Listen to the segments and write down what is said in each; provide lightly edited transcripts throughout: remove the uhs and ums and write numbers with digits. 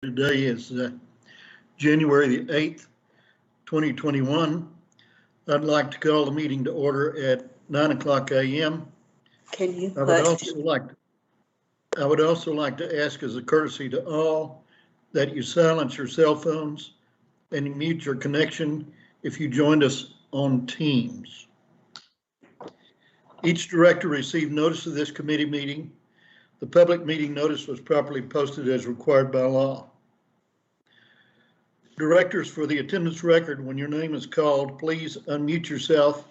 Today is January the 8th, 2021. I'd like to call the meeting to order at 9:00 a.m. Can you I would also like to ask as a courtesy to all that you silence your cell phones and you mute your connection if you joined us on Teams. Each director received notice of this committee meeting. The public meeting notice was properly posted as required by law. Directors, for the attendance record, when your name is called, please unmute yourself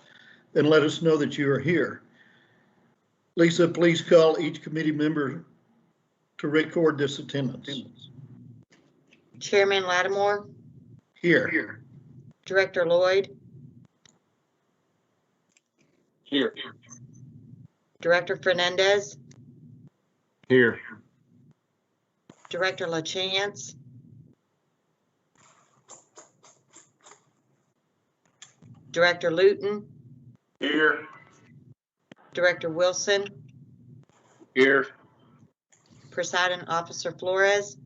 and let us know that you are here. Lisa, please call each committee member to record this attendance. Chairman Lattimore? Here. Director Lloyd? Here. Director Fernandez? Here. Director LaChance? Director Luton? Here. Director Wilson? Here. Presiding Officer Flores?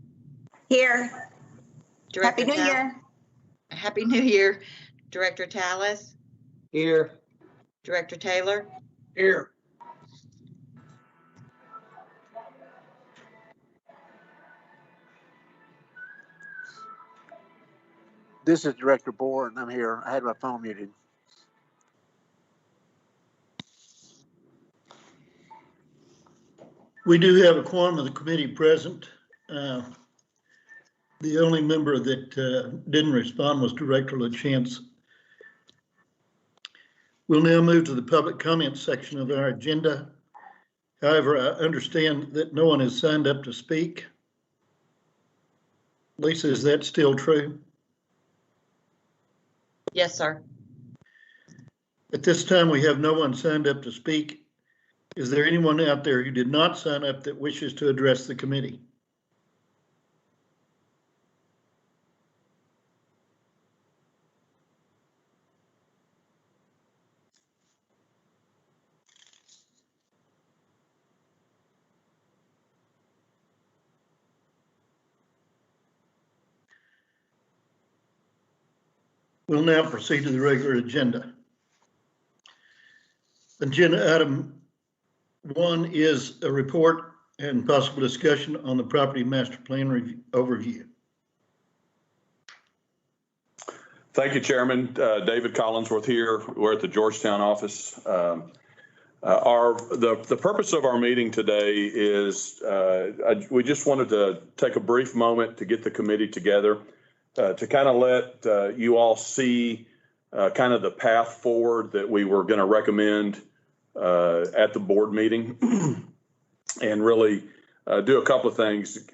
Here. Director Happy New Year. Happy New Year. Director Tallis? Here. Director Taylor? Here. This is Director Bohr, and I'm here. I had my phone muted. We do have a quorum of the committee present. The only member that didn't respond was Director LaChance. We'll now move to the public comment section of our agenda. However, I understand that no one has signed up to speak. Lisa, is that still true? Yes, sir. At this time, we have no one signed up to speak. Is there anyone out there who did not sign up that wishes to address the committee? We'll now proceed to the regular agenda. Agenda item 1 is a report and possible discussion on the property master plan overview. Thank you, Chairman. David Collinsworth here. We're at the Georgetown office. The purpose of our meeting today is we just wanted to take a brief moment to get the committee together to kind of let you all see kind of the path forward that we were going to recommend at the board meeting and really do a couple of things.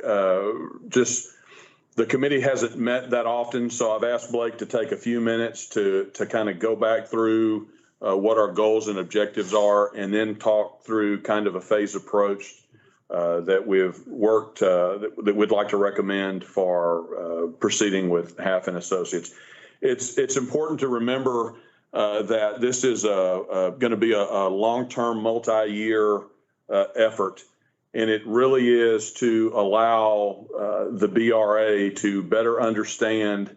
Just the committee hasn't met that often, so I've asked Blake to take a few minutes to kind of go back through what our goals and objectives are, and then talk through kind of a phased approach that we've worked that we'd like to recommend for proceeding with Half and Associates. It's important to remember that this is going to be a long-term, multi-year effort, and it really is to allow the BRA to better understand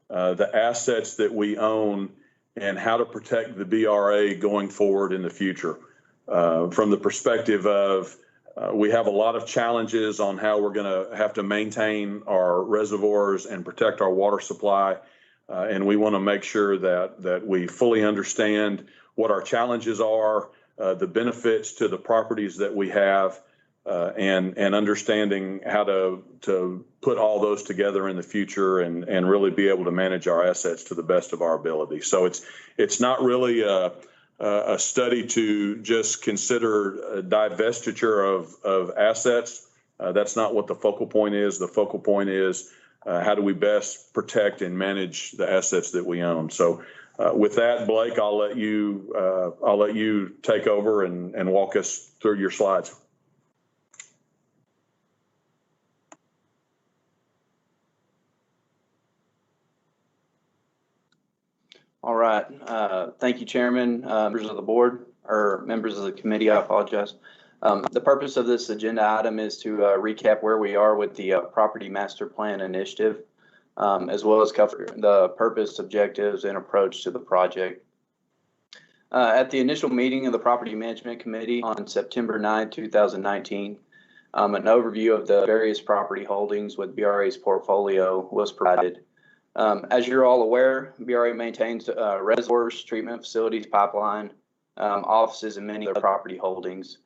the assets that we own and how to protect the BRA going forward in the future. From the perspective of we have a lot of challenges on how we're going to have to maintain our reservoirs and protect our water supply. And we want to make sure that we fully understand what our challenges are, the benefits to the properties that we have, and understanding how to put all those together in the future and really be able to manage our assets to the best of our ability. So it's not really a study to just consider a divestiture of assets. That's not what the focal point is. The focal point is how do we best protect and manage the assets that we own. So with that, Blake, I'll let you take over and walk us through your slides. All right. Thank you, Chairman, members of the board, or members of the committee, I apologize. The purpose of this agenda item is to recap where we are with the property master plan initiative, as well as cover the purpose, objectives, and approach to the project. At the initial meeting of the Property Management Committee on September 9, 2019, an overview of the various property holdings with BRA's portfolio was provided. As you're all aware, BRA maintains reservoirs, treatment facilities, pipeline, offices, and many other property holdings.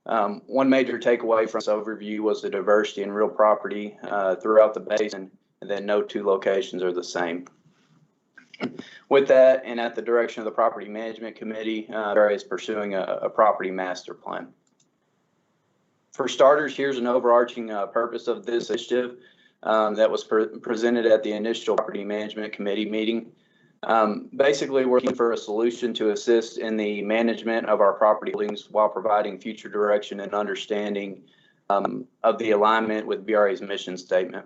One major takeaway from this overview was the diversity in real property throughout the basin, and that no two locations are the same. With that, and at the direction of the Property Management Committee, BRA is pursuing a property master plan. For starters, here's an overarching purpose of this initiative that was presented at the initial Property Management Committee meeting. Basically, we're looking for a solution to assist in the management of our property holdings while providing future direction and understanding of the alignment with BRA's mission statement.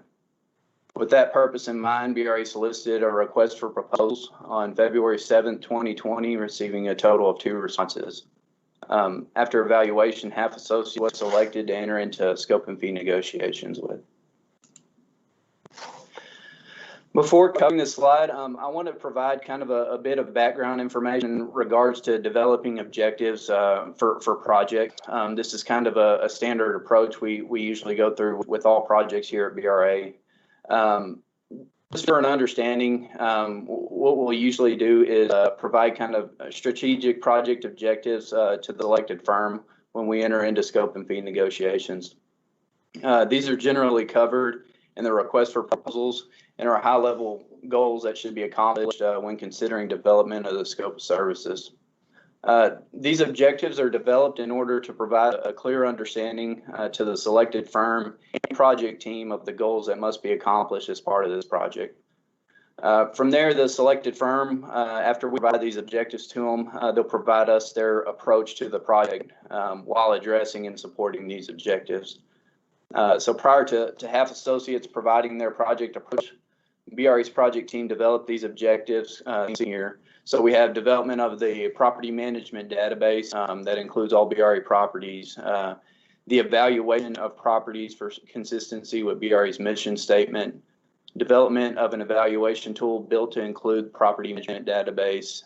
With that purpose in mind, BRA solicited a request for proposals on February 7, 2020, receiving a total of 2 responses. After evaluation, Half Associates was selected to enter into scope and fee negotiations with. Before covering this slide, I want to provide kind of a bit of background information in regards to developing objectives for project. This is kind of a standard approach we usually go through with all projects here at BRA. Just for an understanding, what we'll usually do is provide kind of strategic project objectives to the elected firm when we enter into scope and fee negotiations. These are generally covered in the request for proposals and are high-level goals that should be accomplished when considering development of the scope of services. These objectives are developed in order to provide a clear understanding to the selected firm and project team of the goals that must be accomplished as part of this project. From there, the selected firm, after we provide these objectives to them, they'll provide us their approach to the project while addressing and supporting these objectives. So prior to Half Associates providing their project approach, BRA's project team developed these objectives here. So we have development of the property management database that includes all BRA properties, the evaluation of properties for consistency with BRA's mission statement, development of an evaluation tool built to include property management database,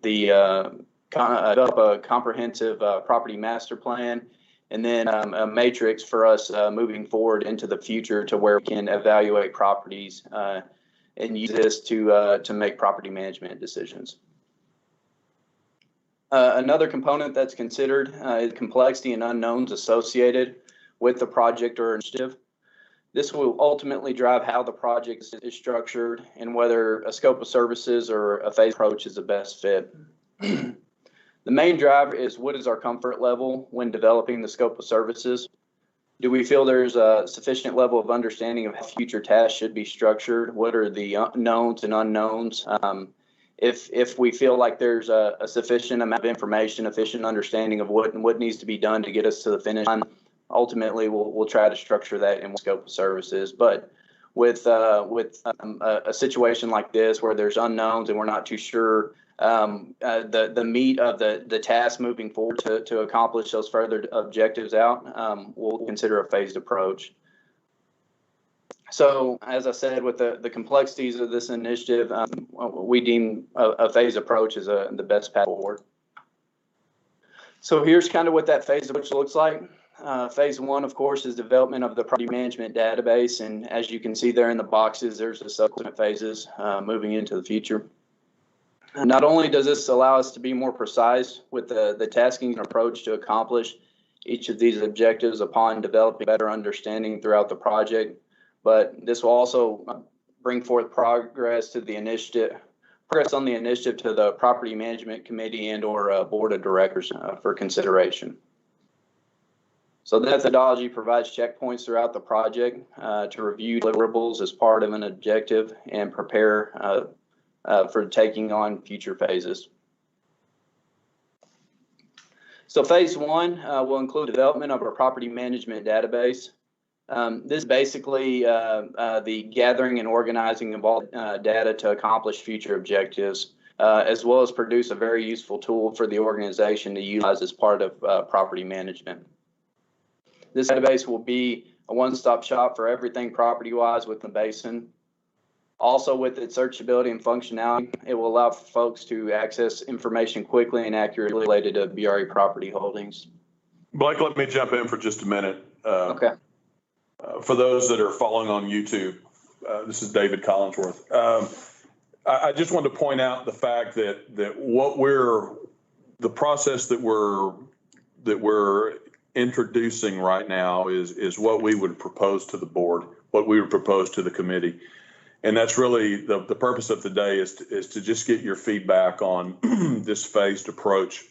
develop a comprehensive property master plan, and then a matrix for us moving forward into the future to where we can evaluate properties and use this to make property management decisions. Another component that's considered is complexity and unknowns associated with the project or initiative. This will ultimately drive how the project is structured and whether a scope of services or a phase approach is the best fit. The main driver is what is our comfort level when developing the scope of services? Do we feel there's a sufficient level of understanding of how future tasks should be structured? What are the knowns and unknowns? If we feel like there's a sufficient amount of information, efficient understanding of what needs to be done to get us to the finish line, ultimately we'll try to structure that in scope of services. But with a situation like this where there's unknowns and we're not too sure the meat of the task moving forward to accomplish those further objectives out, we'll consider a phased approach. So as I said, with the complexities of this initiative, we deem a phased approach as the best path forward. So here's kind of what that phased approach looks like. Phase 1, of course, is development of the property management database. And as you can see there in the boxes, there's the subsequent phases moving into the future. Not only does this allow us to be more precise with the tasking approach to accomplish each of these objectives upon developing better understanding throughout the project, but this will also bring forth progress on the initiative to the Property Management Committee and or Board of Directors for consideration. So the methodology provides checkpoints throughout the project to review deliverables as part of an objective and prepare for taking on future phases. So phase 1 will include development of our property management database. This is basically the gathering and organizing of all data to accomplish future objectives. as well as produce a very useful tool for the organization to utilize as part of property management. This database will be a one-stop shop for everything property-wise within the basin. Also, with its searchability and functionality, it will allow folks to access information quickly and accurately related to BRA property holdings. Blake, let me jump in for just a minute. Okay. For those that are following on YouTube, this is David Collinsworth. I just wanted to point out the fact that the process that we're introducing right now is what we would propose to the board, what we would propose to the committee. And that's really the purpose of today is to just get your feedback on this phased approach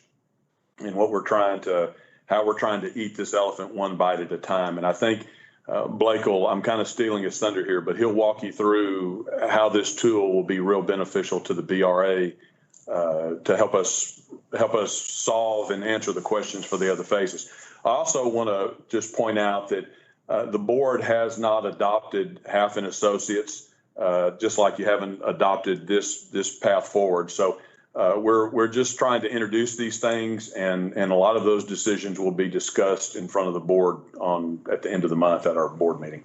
and how we're trying to eat this elephant one bite at a time. And I think Blake I'm kind of stealing his thunder here, but he'll walk you through how this tool will be real beneficial to the BRA to help us solve and answer the questions for the other phases. I also want to just point out that the board has not adopted Half and Associates, just like you haven't adopted this path forward. So we're just trying to introduce these things, and a lot of those decisions will be discussed in front of the board at the end of the month at our board meeting.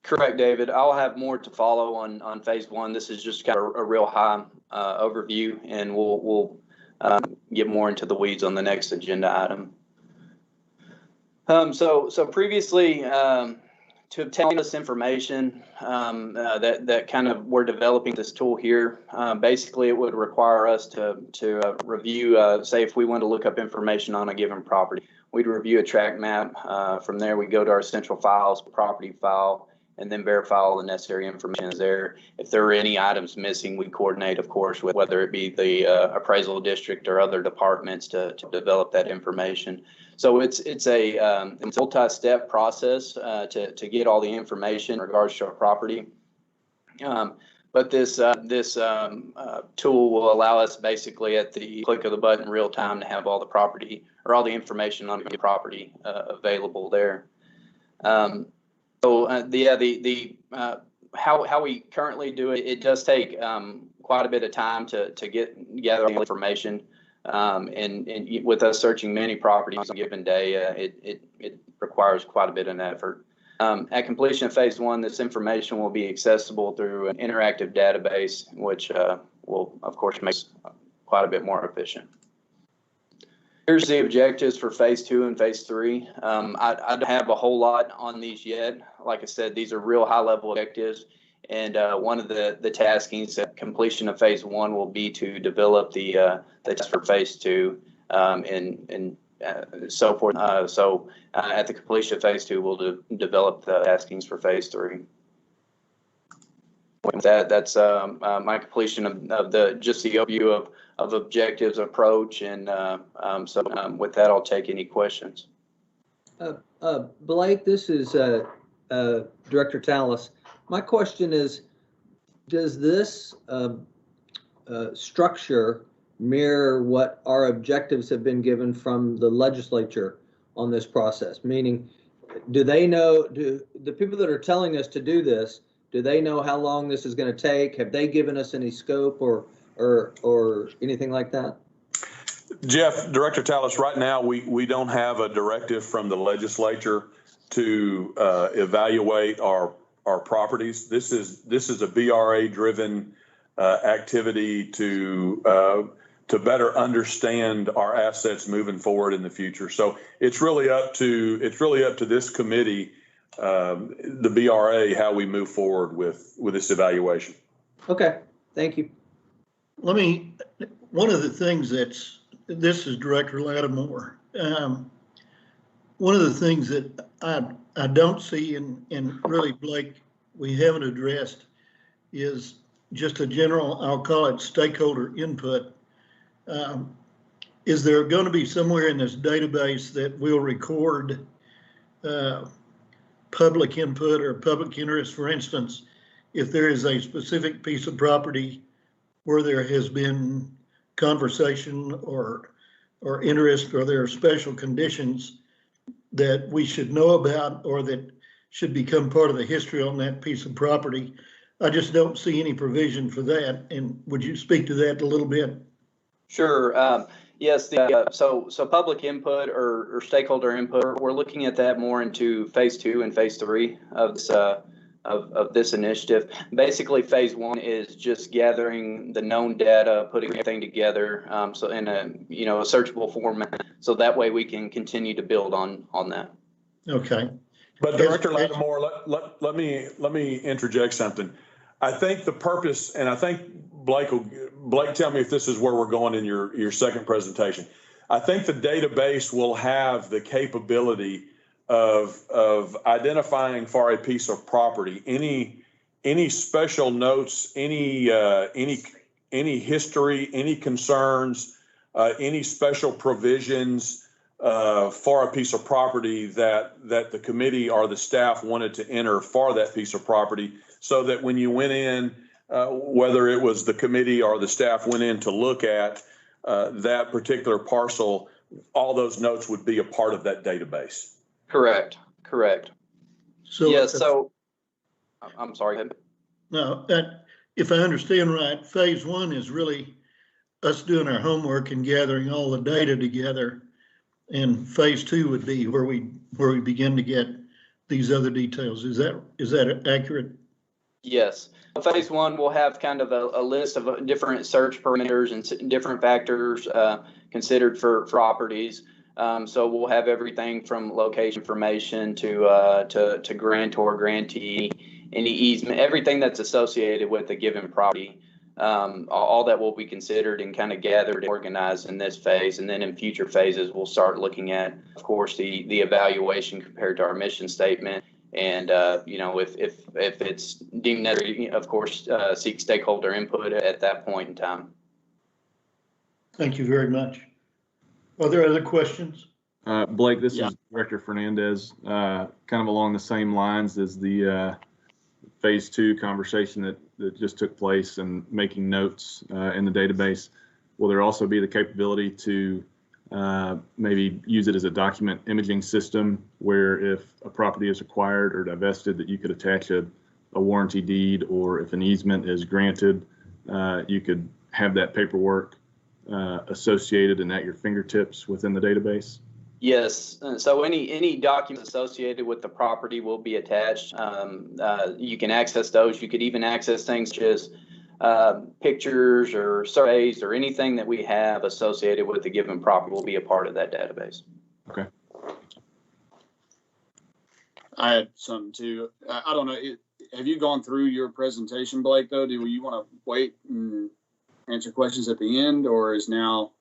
Correct, David. I'll have more to follow on phase one. This is just kind of a real high overview, and we'll get more into the weeds on the next agenda item. So previously, to obtain this information that kind of we're developing this tool here, basically it would require us to review, say if we want to look up information on a given property, we'd review a tract map. From there, we go to our central files, property file, and then verify all the necessary information is there. If there are any items missing, we coordinate, of course, with whether it be the appraisal district or other departments to develop that information. So it's a multi-step process to get all the information in regards to our property. But this tool will allow us basically at the click of the button real time to have all the property or all the information on the property available there. How we currently do it, it does take quite a bit of time to gather all the information. And with us searching many properties on a given day, it requires quite a bit of effort. At completion of phase one, this information will be accessible through an interactive database, which will, of course, make quite a bit more efficient. Here's the objectives for phase two and phase three. I don't have a whole lot on these yet. Like I said, these are real high-level objectives. And one of the taskings at completion of phase one will be to develop the test for phase two and so forth. So at the completion of phase two, we'll develop the taskings for phase three. With that, that's my completion of the overview of objectives approach. And with that, I'll take any questions. Blake, this is Director Tallis. My question is, does this structure mirror what our objectives have been given from the legislature on this process? Meaning, do the people that are telling us to do this, do they know how long this is going to take? Have they given us any scope or anything like that? Jeff, Director Tallis, right now we don't have a directive from the legislature to evaluate our properties. This is a BRA-driven activity to better understand our assets moving forward in the future. So it's really up to this committee, the BRA, how we move forward with this evaluation. Okay, thank you. One of the things this is Director Lattimore. One of the things that I don't see and really, Blake, we haven't addressed is just a general, I'll call it stakeholder input. Is there going to be somewhere in this database that will record public input or public interest? For instance, if there is a specific piece of property where there has been conversation or interest, or there are special conditions that we should know about or that should become part of the history on that piece of property, I just don't see any provision for that. And would you speak to that a little bit? Sure. Yes, so public input or stakeholder input, we're looking at that more into phase 2 and phase 3 of this of this initiative. Basically, phase 1 is just gathering the known data, putting everything together, so in a a searchable format, so that way we can continue to build on that. Okay. But Director Lattimore, let me interject something. I think the purpose, and I think Blake, tell me if this is where we're going in your second presentation. I think the database will have the capability of identifying for a piece of property any special notes, any history, any concerns, any special provisions for a piece of property that the committee or the staff wanted to enter for that piece of property, so that when you went in, whether it was the committee or the staff went in to look at that particular parcel, all those notes would be a part of that database. Correct. So Yes. So I'm sorry. no, if I understand right, phase 1 is really us doing our homework and gathering all the data together, and phase 2 would be where we begin to get these other details. Is that accurate? Yes. Phase 1 will have kind of a list of different search parameters and different factors considered for properties. So we'll have everything from location information to grantor, grantee, any easement, everything that's associated with a given property. All that will be considered and kind of gathered and organized in this phase. And then in future phases, we'll start looking at, of course, the evaluation compared to our mission statement. And, if it's deemed necessary, of course, seek stakeholder input at that point in time. Thank you very much. Are there other questions? Blake, this is Director Fernandez, kind of along the same lines as the phase 2 conversation that just took place and making notes in the database. Will there also be the capability to maybe use it as a document imaging system, where if a property is acquired or divested, that you could attach a warranty deed, or if an easement is granted, you could have that paperwork associated and at your fingertips within the database? Yes. So any documents associated with the property will be attached. You can access those. You could even access things such as pictures or surveys or anything that we have associated with the given property will be a part of that database. Okay. I had some too. I don't know. Have you gone through your presentation, Blake, though? Do you want to wait and answer questions at the end, or is now?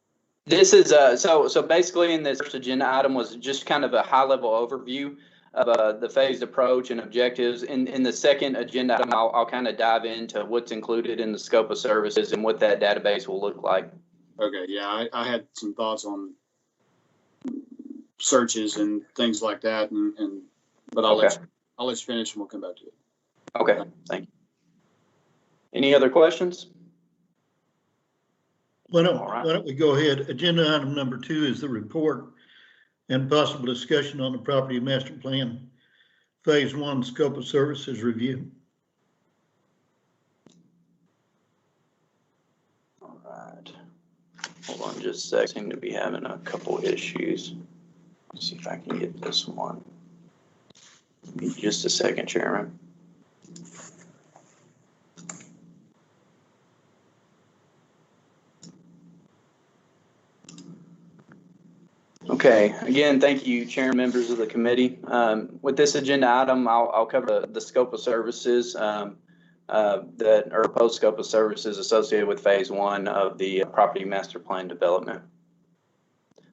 This is so basically in this first agenda item was just kind of a high level overview of the phased approach and objectives. In the second agenda item, I'll kind of dive into what's included in the scope of services and what that database will look like. Okay, yeah, I had some thoughts on searches and things like that, but I'll let you finish and we'll come back to it. Okay, thank you. Any other questions? Why don't we go ahead? Agenda item number 2 is the report and possible discussion on the property master plan phase 1 scope of services review. All right. Hold on just a second. Seem to be having a couple issues. Let's see if I can get this one. Give me just a second, Chairman. Okay, again, thank you, Chair and members of the committee. With this agenda item, I'll cover the scope of services that are proposed scope of services associated with phase 1 of the property master plan development.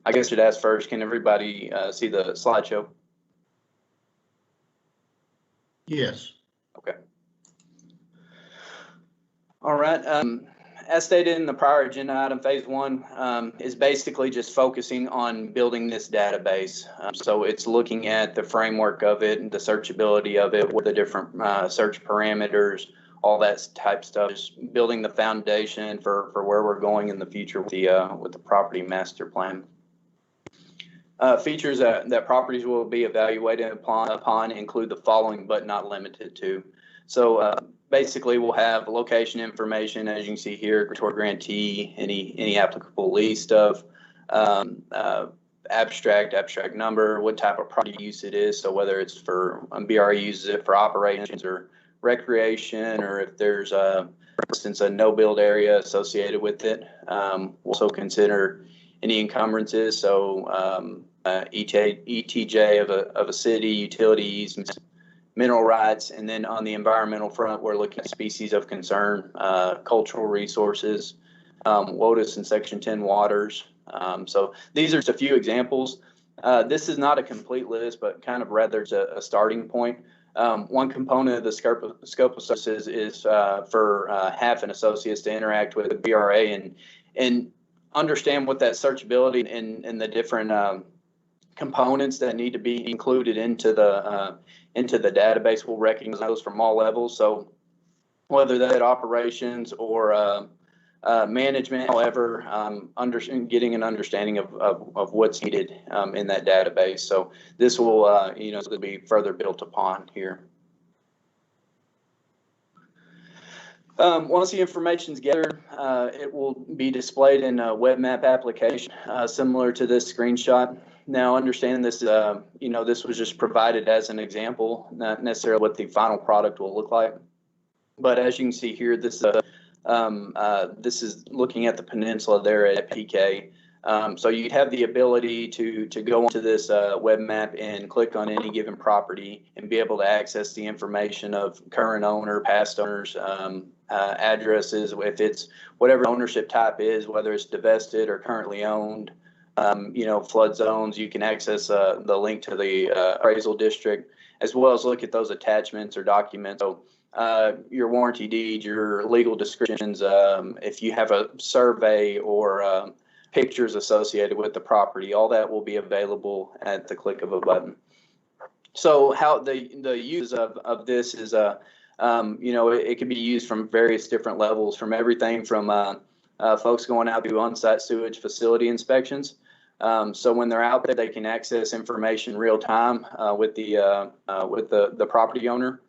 I guess I should ask first, can everybody see the slideshow? Yes. Okay. All right. As stated in the prior agenda item, phase 1 is basically just focusing on building this database. So it's looking at the framework of it and the searchability of it, what the different search parameters, all that type stuff, just building the foundation for where we're going in the future with the property master plan. Features that properties will be evaluated upon include the following, but not limited to. So basically we'll have location information, as you can see here, toward grantee, any applicable lease stuff, abstract number, what type of property use it is. So whether it's for BRA uses it for operations or recreation, or if there's for instance a no build area associated with it. We'll also consider any encumbrances. So ETJ of a city, utilities, mineral rights, and then on the environmental front, we're looking at species of concern, cultural resources, WOTUS and Section 10 waters. So these are just a few examples. This is not a complete list, but kind of rather it's a starting point. One component of the scope of services is for HAF and associates to interact with the BRA and understand what that searchability and the different components that need to be included into the database. We'll recognize those from all levels. So whether that operations or management, however, getting an understanding of what's needed in that database. So this will, be further built upon here. Once the information's gathered, it will be displayed in a web map application similar to this screenshot. Now, understand this, this was just provided as an example, not necessarily what the final product will look like. But as you can see here, this is looking at the peninsula there at PK. So you'd have the ability to go onto this web map and click on any given property and be able to access the information of current owner, past owners, addresses, if it's whatever ownership type is, whether it's divested or currently owned. Flood zones, you can access the link to the appraisal district, as well as look at those attachments or documents. So your warranty deed, your legal descriptions, if you have a survey or pictures associated with the property, all that will be available at the click of a button. So how the use of this is, it can be used from various different levels, from everything from folks going out to on-site sewage facility inspections. So when they're out there, they can access information real time with the property owner.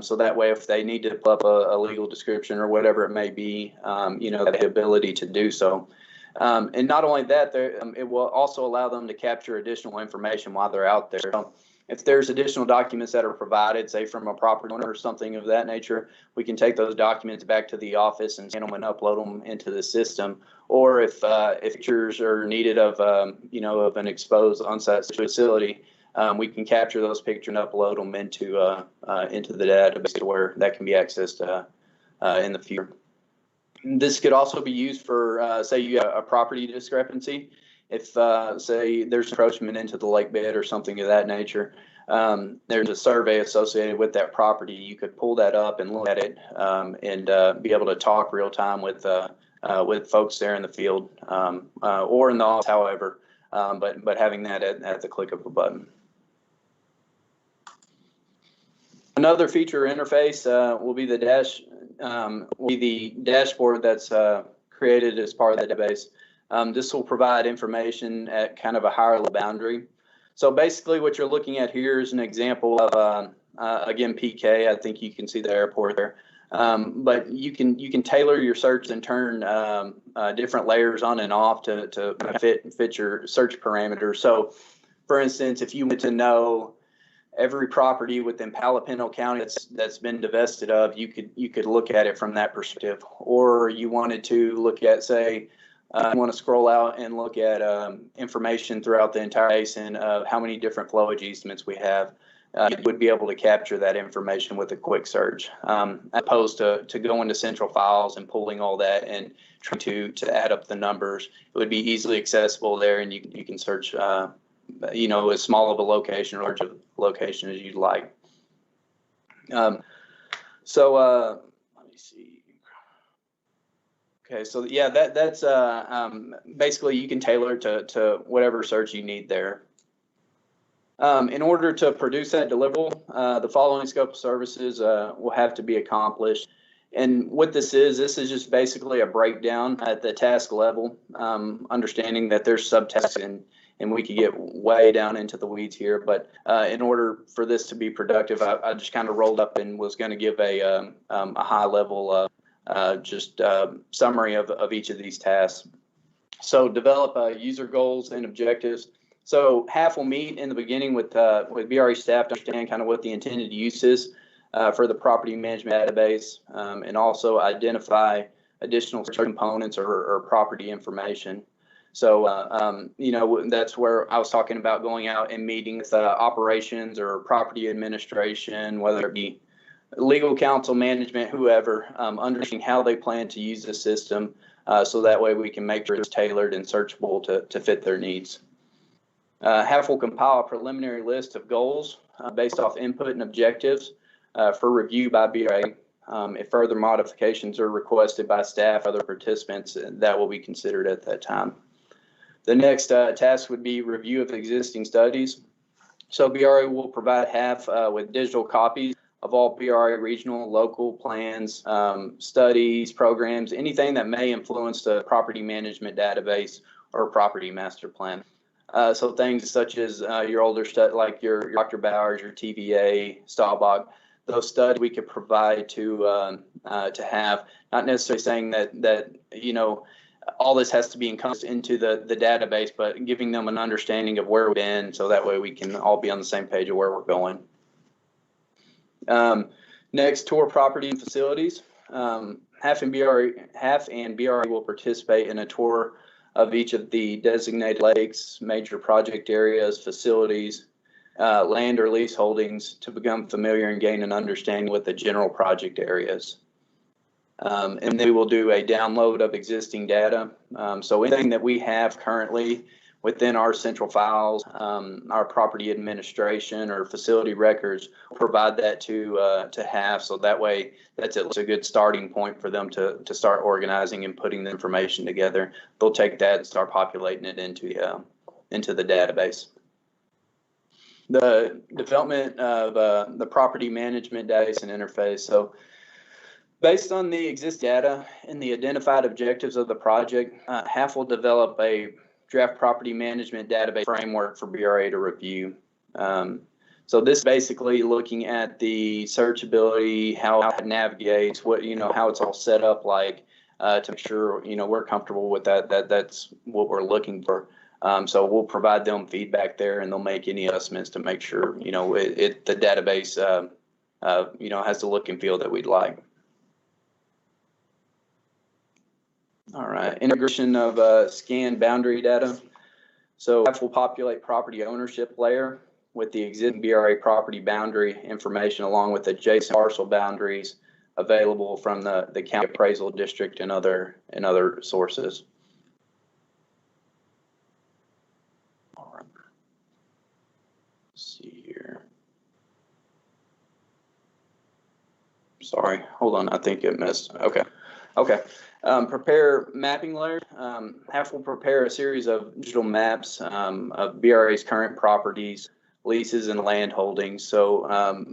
So that way, if they need to pull up a legal description or whatever it may be, the ability to do so. And not only that, it will also allow them to capture additional information while they're out there. So if there's additional documents that are provided, say from a property owner or something of that nature, we can take those documents back to the office and scan them and upload them into the system. Or if pictures are needed of an exposed on-site facility, we can capture those pictures and upload them into the database where that can be accessed in the future. This could also be used for, say, you have a property discrepancy. If, say, there's encroachment into the lake bed or something of that nature, there's a survey associated with that property. You could pull that up and look at it and be able to talk real time with folks there in the field or in the office, however, but having that at the click of a button. Another feature interface will be the dashboard that's created as part of the database. This will provide information at kind of a higher level boundary. So basically what you're looking at here is an example of, again, PK. I think you can see the airport there. But you can tailor your search and turn different layers on and off to fit your search parameters. So for instance, if you want to know every property within Palo Pinto County that's been divested of, you could look at it from that perspective. Or you wanted to look at, say, you want to scroll out and look at information throughout the entire basin of how many different flowage easements we have. You would be able to capture that information with a quick search, as opposed to going to central files and pulling all that and trying to add up the numbers. It would be easily accessible there, and you can search, as small of a location or large of a location as you'd like. Let me see. Okay, so yeah, that's basically you can tailor to whatever search you need there. In order to produce that deliverable, the following scope of services will have to be accomplished. And what this is just basically a breakdown at the task level, understanding that there's subtasks and we could get way down into the weeds here. But in order for this to be productive, I just kind of rolled up and was going to give a high level summary of each of these tasks. So develop user goals and objectives. So half will meet in the beginning with BRA staff to understand kind of what the intended use is for the property management database, and also identify additional components or property information. So, that's where I was talking about going out and meeting with operations or property administration, whether it be legal counsel, management, whoever, understanding how they plan to use the system, so that way we can make sure it's tailored and searchable to fit their needs. HAF will compile a preliminary list of goals based off input and objectives for review by BRA. If further modifications are requested by staff, other participants, that will be considered at that time. The next task would be review of existing studies. So BRA will provide HAF with digital copies of all BRA regional, local plans, studies, programs, anything that may influence the property management database or property master plan. So things such as your older stuff, like your Dr. Bowers, your TVA, Staubach, those studies we could provide to have, not necessarily saying that all this has to be encompassed into the database, but giving them an understanding of where we've been, so that way we can all be on the same page of where we're going. Next, tour property and facilities. HAF and BRA will participate in a tour of each of the designated lakes, major project areas, facilities, land or lease holdings, to become familiar and gain an understanding with the general project areas. And then we will do a download of existing data. So anything that we have currently within our central files, our property administration or facility records, provide that to HAF, so that way that's at least a good starting point for them to start organizing and putting the information together. They'll take that and start populating it into the database. The development of the property management database and interface. So based on the existing data and the identified objectives of the project, HAF will develop a draft property management database framework for BRA to review. So this is basically looking at the searchability, how it navigates, how it's all set up, like to make sure we're comfortable with that. That's what we're looking for. So we'll provide them feedback there, and they'll make any adjustments to make sure the database has the look and feel that we'd like. All right, integration of scanned boundary data. So HAF will populate property ownership layer with the existing BRA property boundary information, along with adjacent parcel boundaries available from the county appraisal district and other sources. All right. Let's see here. Sorry, hold on. I think it missed. Okay. Prepare mapping layer. HAF will prepare a series of digital maps of BRA's current properties, leases, and land holdings. So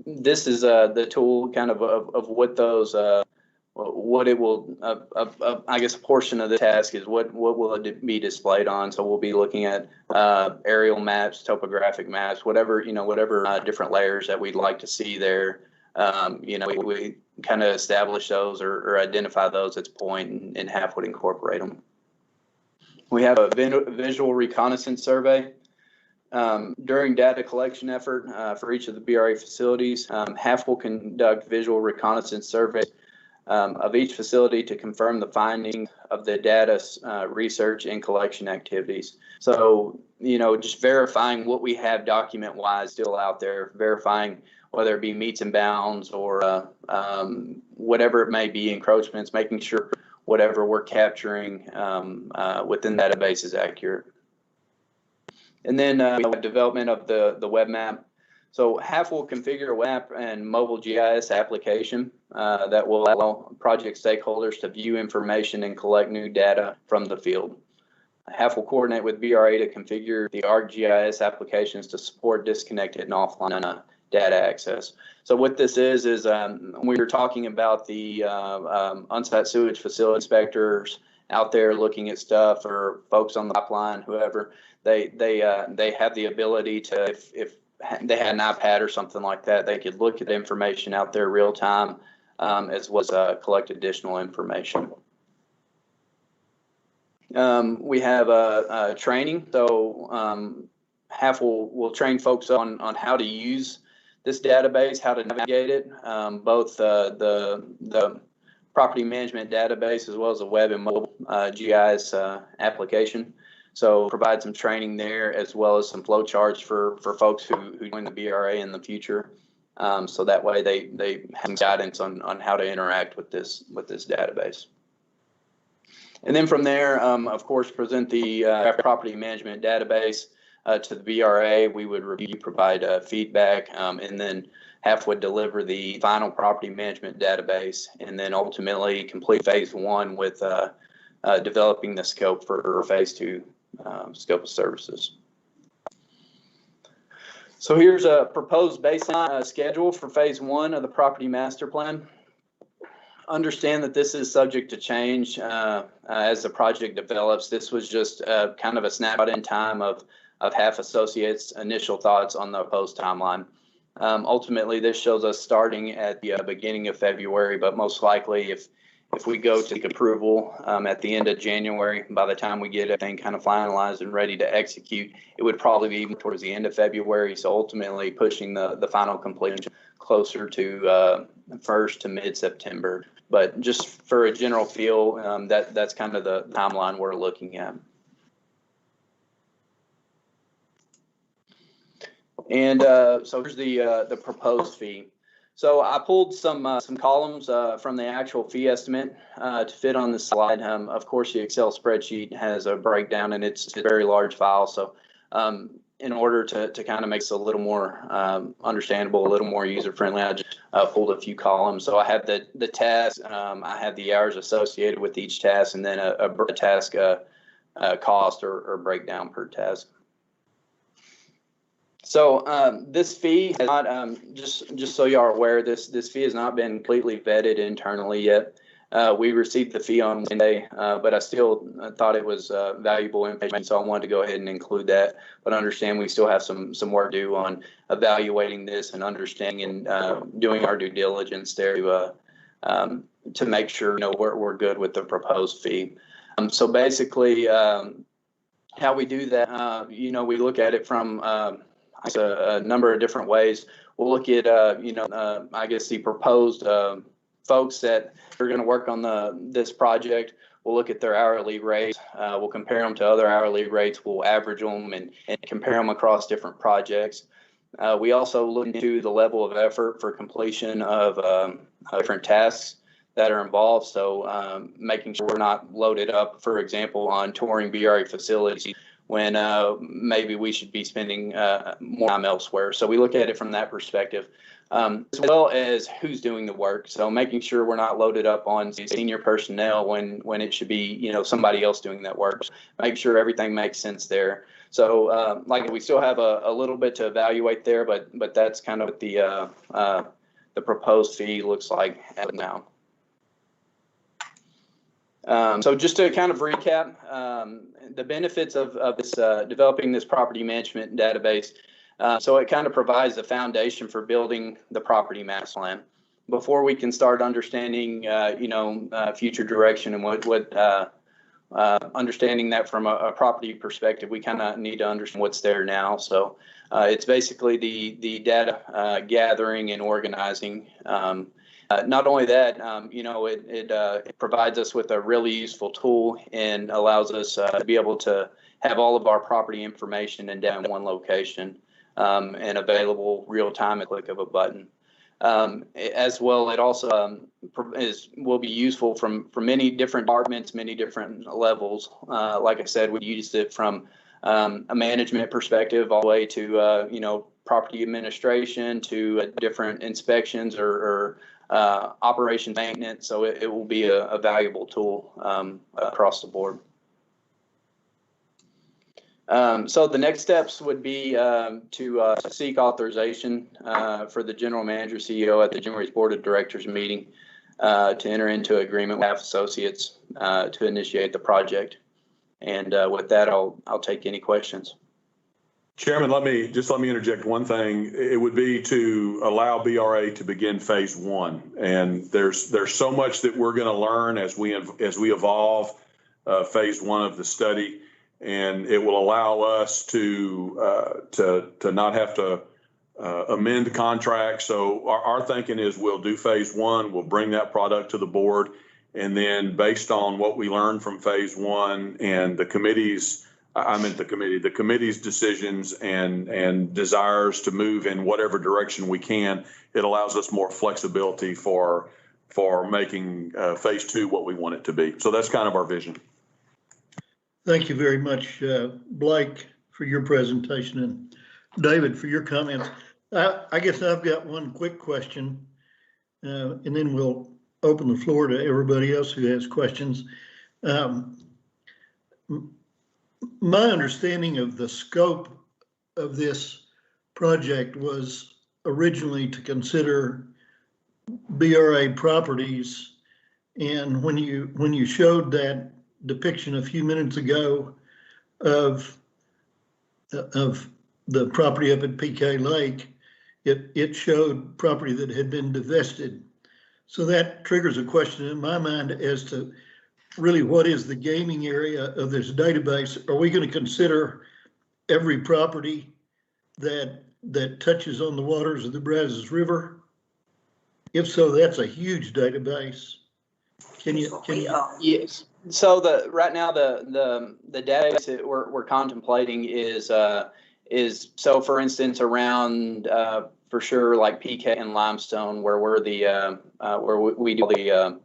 this is the tool kind of what those, what it will, I guess a portion of the task is what will it be displayed on. So we'll be looking at aerial maps, topographic maps, whatever different layers that we'd like to see there. We kind of establish those or identify those at point, and HAF would incorporate them. We have a visual reconnaissance survey. During data collection effort for each of the BRA facilities, HAF will conduct visual reconnaissance surveys of each facility to confirm the findings of the data research and collection activities. So, just verifying what we have document-wise still out there, verifying whether it be meets and bounds or whatever it may be, encroachments, making sure whatever we're capturing within the database is accurate. And then development of the web map. So HAF will configure a web map and mobile GIS application that will allow project stakeholders to view information and collect new data from the field. HAF will coordinate with BRA to configure the ArcGIS applications to support disconnected and offline data access. So what this is we were talking about the on-site sewage facility inspectors out there looking at stuff, or folks on the pipeline, whoever, they have the ability to, if they had an iPad or something like that, they could look at information out there real time, as well as collect additional information. We have training, so half will train folks on how to use this database, how to navigate it, both the property management database as well as the web and mobile GIS application. So provide some training there, as well as some flow charts for folks who join the BRA in the future. So that way they have guidance on how to interact with this database. And then from there, of course, present the property management database to the BRA. We would review, provide feedback, and then half would deliver the final property management database, and then ultimately complete phase 1 with developing the scope for phase 2 scope of services. So here's a proposed baseline schedule for phase 1 of the property master plan. Understand that this is subject to change as the project develops. This was just kind of a snapshot in time of Half Associates' initial thoughts on the proposed timeline. Ultimately, this shows us starting at the beginning of February, but most likely if we go to approval at the end of January, by the time we get everything kind of finalized and ready to execute, it would probably be towards the end of February. So ultimately pushing the final completion closer to first to mid-September. But just for a general feel, that's kind of the timeline we're looking at. And so here's the proposed fee. So I pulled some columns from the actual fee estimate to fit on the slide. Of course, the Excel spreadsheet has a breakdown, and it's a very large file. So in order to kind of make it a little more understandable, a little more user-friendly, I just pulled a few columns. So I have the task, I have the hours associated with each task, and then a task cost or breakdown per task. So this fee has not, just so you are aware, this fee has not been completely vetted internally yet. We received the fee on Wednesday, but I still thought it was valuable information, so I wanted to go ahead and include that. But understand we still have some work to do on evaluating this and understanding and doing our due diligence there to make sure we're good with the proposed fee. So basically, how we do that, we look at it from a number of different ways. We'll look at I guess the proposed folks that are going to work on this project. We'll look at their hourly rates. We'll compare them to other hourly rates. We'll average them and compare them across different projects. We also look into the level of effort for completion of different tasks that are involved. So making sure we're not loaded up, for example, on touring BRA facilities when maybe we should be spending more time elsewhere. So we look at it from that perspective, as well as who's doing the work. So making sure we're not loaded up on senior personnel when it should be somebody else doing that work. Make sure everything makes sense there. So like we still have a little bit to evaluate there, but that's kind of what the proposed fee looks like now. So just to kind of recap, the benefits of this developing this property management database. So it kind of provides the foundation for building the property master plan. Before we can start understanding, future direction and what understanding that from a property perspective, we kind of need to understand what's there now. So it's basically the data gathering and organizing. Not only that, it provides us with a really useful tool and allows us to be able to have all of our property information and data in one location and available real time at the click of a button. As well, it also will be useful from many different departments, many different levels. Like I said, we used it from a management perspective all the way to property administration to different inspections or operation maintenance. So it will be a valuable tool across the board. So the next steps would be to seek authorization for the general manager CEO at the January's board of directors meeting. to enter into agreement with Associates to initiate the project. And with that, I'll take any questions. Chairman, let me interject one thing. It would be to allow BRA to begin phase one. And there's so much that we're going to learn as we evolve phase one of the study, and it will allow us to not have to amend contracts. So our thinking is we'll do phase one, we'll bring that product to the board, and then based on what we learn from phase one and the committee's decisions and desires to move in whatever direction we can, it allows us more flexibility for making phase two what we want it to be. So that's kind of our vision. Thank you very much, Blake, for your presentation, and David for your comments. I guess I've got one quick question, and then we'll open the floor to everybody else who has questions. My understanding of the scope of this project was originally to consider BRA properties, and when you showed that depiction a few minutes ago of the property up at PK Lake, it showed property that had been divested. So that triggers a question in my mind as to really what is the gaming area of this database. Are we going to consider every property that touches on the waters of the Brazos River? If so, that's a huge database. Can you? Yes. So right now the database that we're contemplating is so, for instance, around for sure like PK and Limestone, where we're the where we do the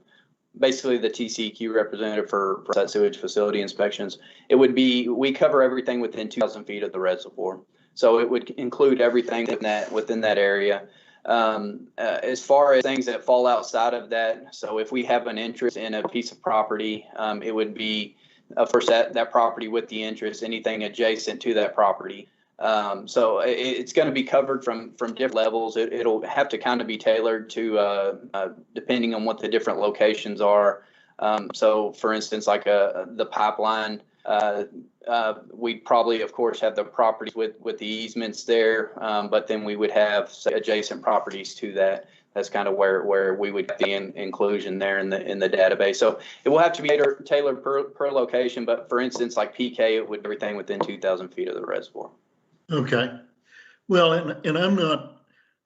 basically the TCEQ representative for that sewage facility inspections. It would be, we cover everything within 2,000 feet of the reservoir. So it would include everything within that area. As far as things that fall outside of that, so if we have an interest in a piece of property, it would be, of course, that property with the interest, anything adjacent to that property. So it's going to be covered from different levels. It'll have to kind of be tailored to depending on what the different locations are. So for instance, like the pipeline, we'd probably, of course, have the properties with the easements there, but then we would have, say, adjacent properties to that. That's kind of where we would get the inclusion there in the database. So it will have to be tailored per location. But for instance, like PK, it would be everything within 2,000 feet of the reservoir. Okay. Well, and I'm not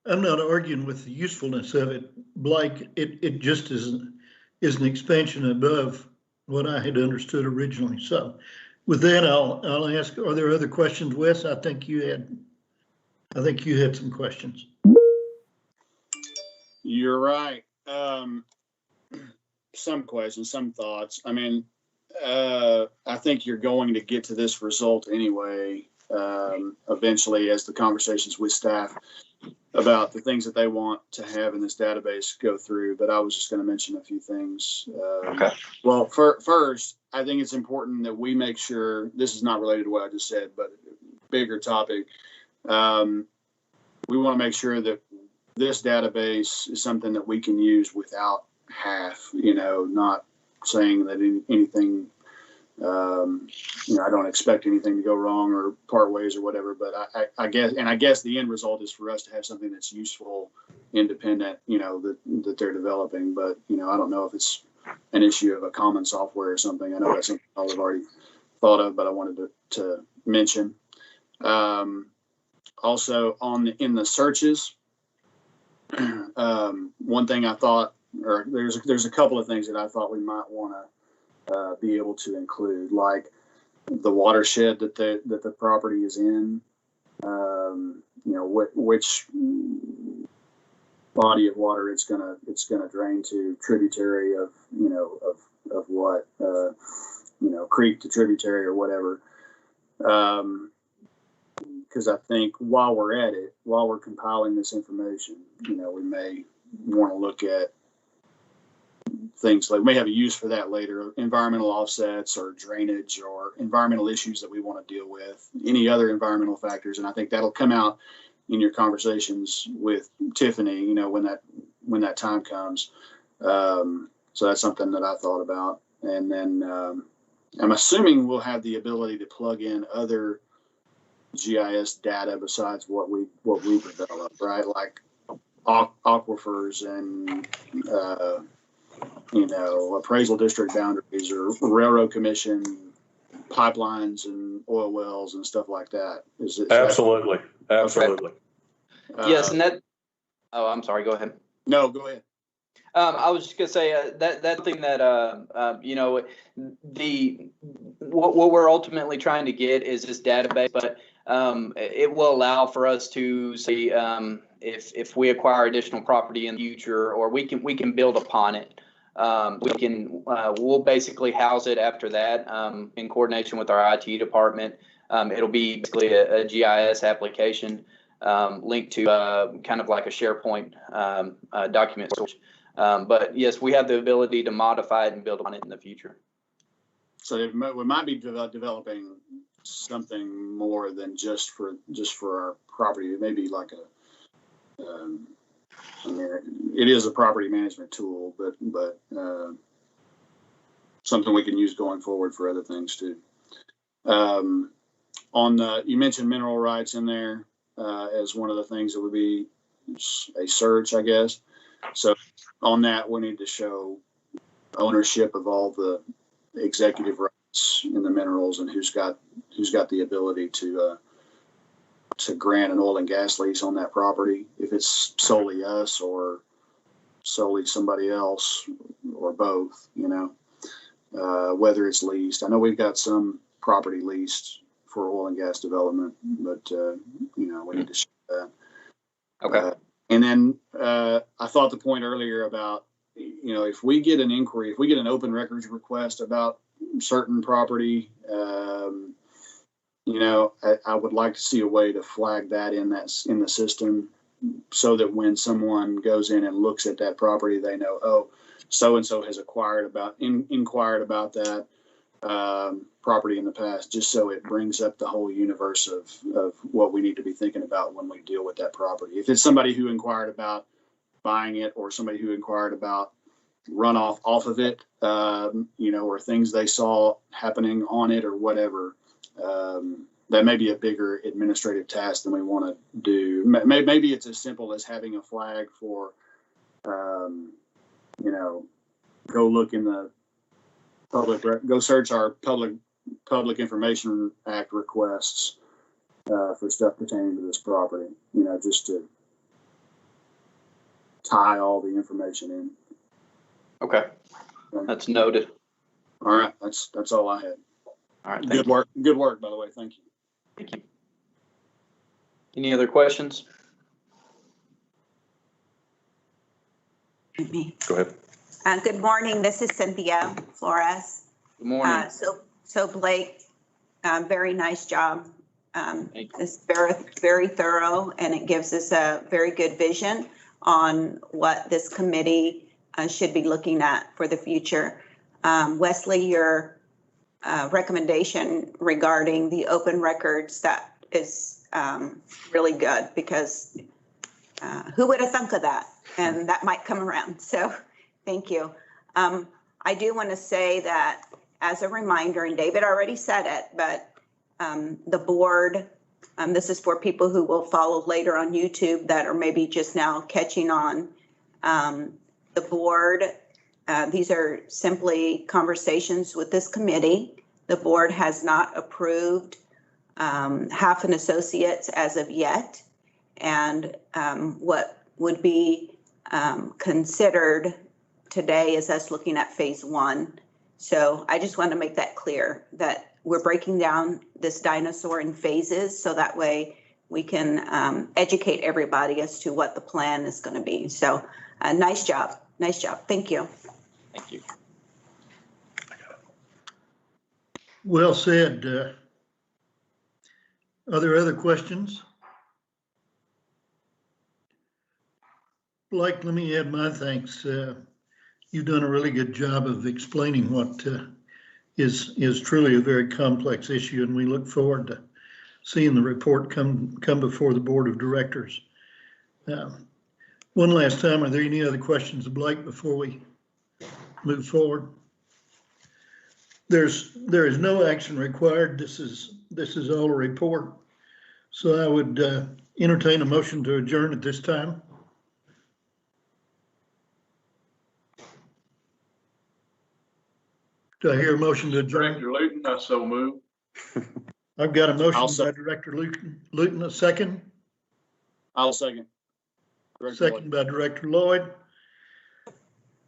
arguing with the usefulness of it, Blake. It just is an expansion above what I had understood originally. So with that, I'll ask, are there other questions, Wes? I think you had some questions. You're right. Some questions, some thoughts. I mean, I think you're going to get to this result anyway, eventually, as the conversations with staff about the things that they want to have in this database go through. But I was just going to mention a few things. Okay. Well, first, I think it's important that we make sure, this is not related to what I just said, but bigger topic. We want to make sure that this database is something that we can use without half, not saying that anything, I don't expect anything to go wrong or part ways or whatever, but I guess the end result is for us to have something that's useful, independent, that they're developing. But, I don't know if it's an issue of a common software or something. I know that's something I've already thought of, but I wanted to mention. Also in the searches, one thing I thought, or there's a couple of things that I thought we might want to be able to include, like the watershed that the property is in, which body of water it's gonna drain to, tributary of what, creek to tributary or whatever. Because I think while we're compiling this information, we may want to look at things like, we may have a use for that later, environmental offsets or drainage or environmental issues that we want to deal with, any other environmental factors. And I think that'll come out in your conversations with Tiffany, when that time comes. So that's something that I thought about. And then I'm assuming we'll have the ability to plug in other GIS data besides what we developed, right? Like aquifers and appraisal district boundaries or railroad commission pipelines and oil wells and stuff like that. Absolutely. Absolutely. Yes, and that, oh, I'm sorry, go ahead. No, go ahead. I was just gonna say that thing that what we're ultimately trying to get is this database, but it will allow for us to see if we acquire additional property in the future, or we can build upon it. We'll basically house it after that in coordination with our IT department. It'll be basically a GIS application linked to kind of like a SharePoint document source. But yes, we have the ability to modify it and build on it in the future. So we might be developing something more than just for our property. It may be like it is a property management tool, but something we can use going forward for other things too. You mentioned mineral rights in there as one of the things that would be a search, I guess. So on that, we need to show ownership of all the executive rights in the minerals and who's got the ability to grant an oil and gas lease on that property, if it's solely us or solely somebody else or both, whether it's leased. I know we've got some property leased for oil and gas development, but we need to show that. Okay. And then I thought the point earlier about, if we get an inquiry, if we get an open records request about certain property, I would like to see a way to flag that in the system, so that when someone goes in and looks at that property, they know, oh, so-and-so has inquired about that property in the past, just so it brings up the whole universe of what we need to be thinking about when we deal with that property. If it's somebody who inquired about buying it, or somebody who inquired about runoff off of it, or things they saw happening on it or whatever, that may be a bigger administrative task than we want to do. Maybe it's as simple as having a flag for, go look in the go search our Public Information Act requests for stuff pertaining to this property, just to tie all the information in. Okay. That's noted. All right. That's all I had. All right. Good work. Good work, by the way. Thank you. Thank you. Any other questions? Me. Go ahead. Good morning. This is Cynthia Flores. Good morning. So Blake, very nice job. Thank you. It's very, very thorough, and it gives us a very good vision on what this committee should be looking at for the future. Wesley, your recommendation regarding the open records, that is really good, because who would have thunk of that? And that might come around. So thank you. I do want to say that as a reminder, and David already said it, but the board, this is for people who will follow later on YouTube that are maybe just now catching on. The board, these are simply conversations with this committee. The board has not approved Halfin Associates as of yet. And what would be considered today is us looking at phase 1. So I just want to make that clear, that we're breaking down this dinosaur in phases, so that way we can educate everybody as to what the plan is going to be. So nice job. Nice job. Thank you. Thank you. Well said. Are there other questions? Blake, let me add my thanks. You've done a really good job of explaining what is truly a very complex issue, and we look forward to seeing the report come before the board of directors. One last time, are there any other questions of Blake before we move forward? There is no action required. This is all a report. So I would entertain a motion to adjourn at this time. Do I hear a motion to adjourn? Director Luton, I so move. I've got a I'll motion by second. Director Luton, a second. I'll second. Director Lloyd. Second by Director Lloyd.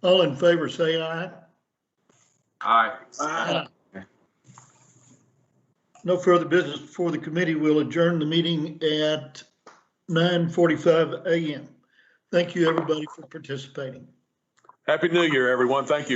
All in favor, say aye. Aye. No further business before the committee. Will adjourn the meeting at 9:45 a.m. Thank you, everybody, for participating. Happy New Year, everyone. Thank you.